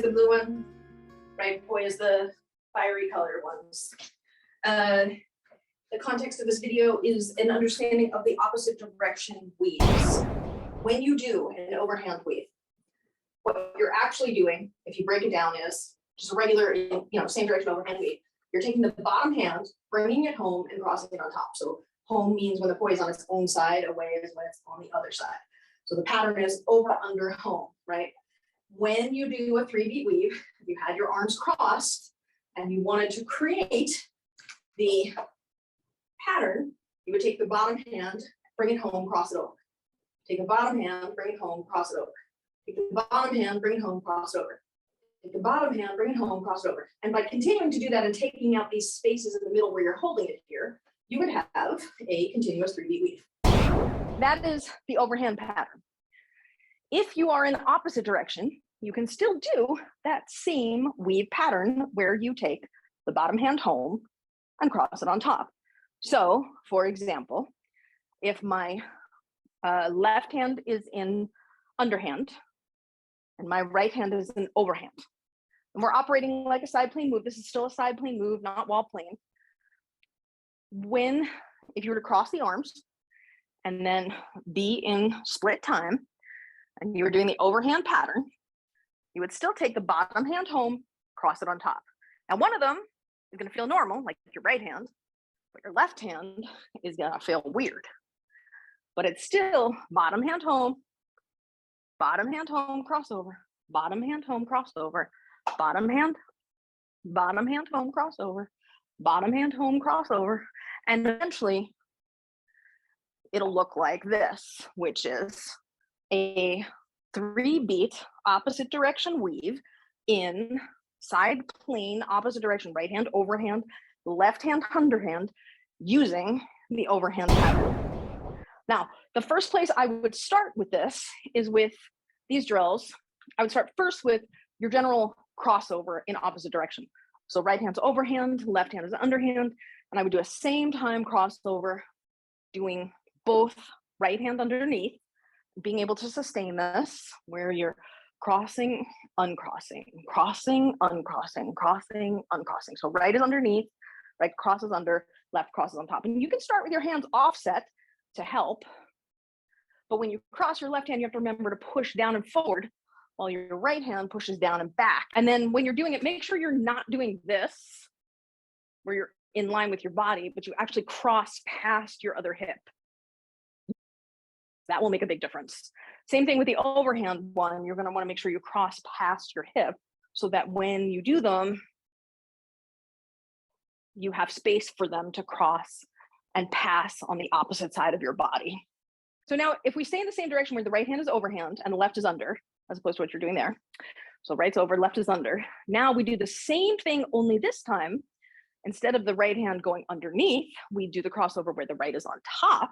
is the blue one, right? Poi is the fiery colored ones. The context of this video is an understanding of the opposite direction weaves. When you do an overhand weave, what you're actually doing, if you break it down, is just a regular, same direction overhand weave. You're taking the bottom hand, bringing it home, and crossing it on top. So home means when the poi is on its own side, away is when it's on the other side. So the pattern is over, under, home, right? When you do a 3-beat weave, you had your arms crossed and you wanted to create the pattern, you would take the bottom hand, bring it home, cross it over. Take the bottom hand, bring it home, cross it over. Take the bottom hand, bring it home, cross it over. Take the bottom hand, bring it home, cross it over. And by continuing to do that and taking out these spaces in the middle where you're holding it here, you would have a continuous 3-beat weave. That is the overhand pattern. If you are in the opposite direction, you can still do that same weave pattern where you take the bottom hand home and cross it on top. So, for example, if my left hand is in underhand and my right hand is in overhand, and we're operating like a side plane move, this is still a side plane move, not wall plane. If you were to cross the arms and then be in split time, and you were doing the overhand pattern, you would still take the bottom hand home, cross it on top. Now, one of them is going to feel normal, like your right hand, but your left hand is going to feel weird. But it's still bottom hand home, crossover, bottom hand home, crossover, bottom hand home, crossover, bottom hand home, crossover. And eventually it'll look like this, which is a 3-beat opposite direction weave in side plane, opposite direction, right hand, overhand, left hand, underhand, using the overhand pattern. Now, the first place I would start with this is with these drills. I would start first with your general crossover in opposite direction. So right hand's overhand, left hand is underhand, and I would do a same time crossover, doing both right hand underneath, being able to sustain this, where you're crossing, uncrossing, crossing, uncrossing, crossing, uncrossing. So right is underneath, right crosses under, left crosses on top. And you can start with your hands offset to help. But when you cross your left hand, you have to remember to push down and forward while your right hand pushes down and back. And then when you're doing it, make sure you're not doing this, where you're in line with your body, but you actually cross past your other hip. That will make a big difference. Same thing with the overhand one. You're going to want to make sure you cross past your hip so that when you do them, you have space for them to cross and pass on the opposite side of your body. So now if we stay in the same direction where the right hand is overhand and the left is under, as opposed to what you're doing there. So right's over, left is under. Now we do the same thing, only this time, instead of the right hand going underneath, we do the crossover where the right is on top.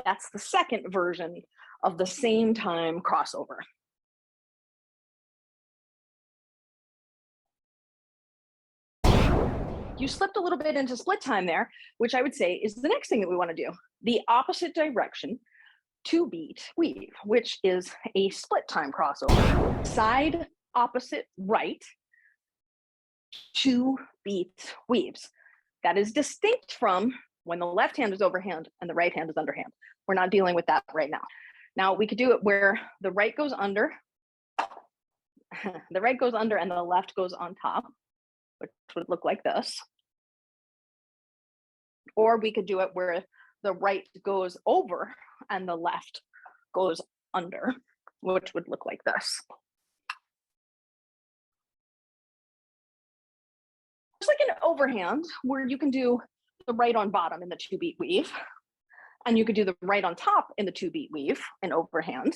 That's the second version of the same time crossover. You slipped a little bit into split time there, which I would say is the next thing that we want to do. The opposite direction 2-beat weave, which is a split time crossover. Side opposite right 2-beat weaves. That is distinct from when the left hand is overhand and the right hand is underhand. We're not dealing with that right now. Now we could do it where the right goes under, the right goes under and the left goes on top, which would look like this. Or we could do it where the right goes over and the left goes under, which would look like this. Just like an overhand, where you can do the right on bottom in the 2-beat weave, and you could do the right on top in the 2-beat weave in overhand.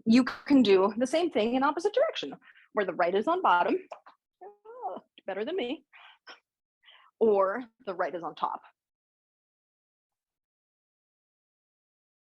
You can do the same thing in opposite direction, where the right is on bottom, better than me, or the right is on top.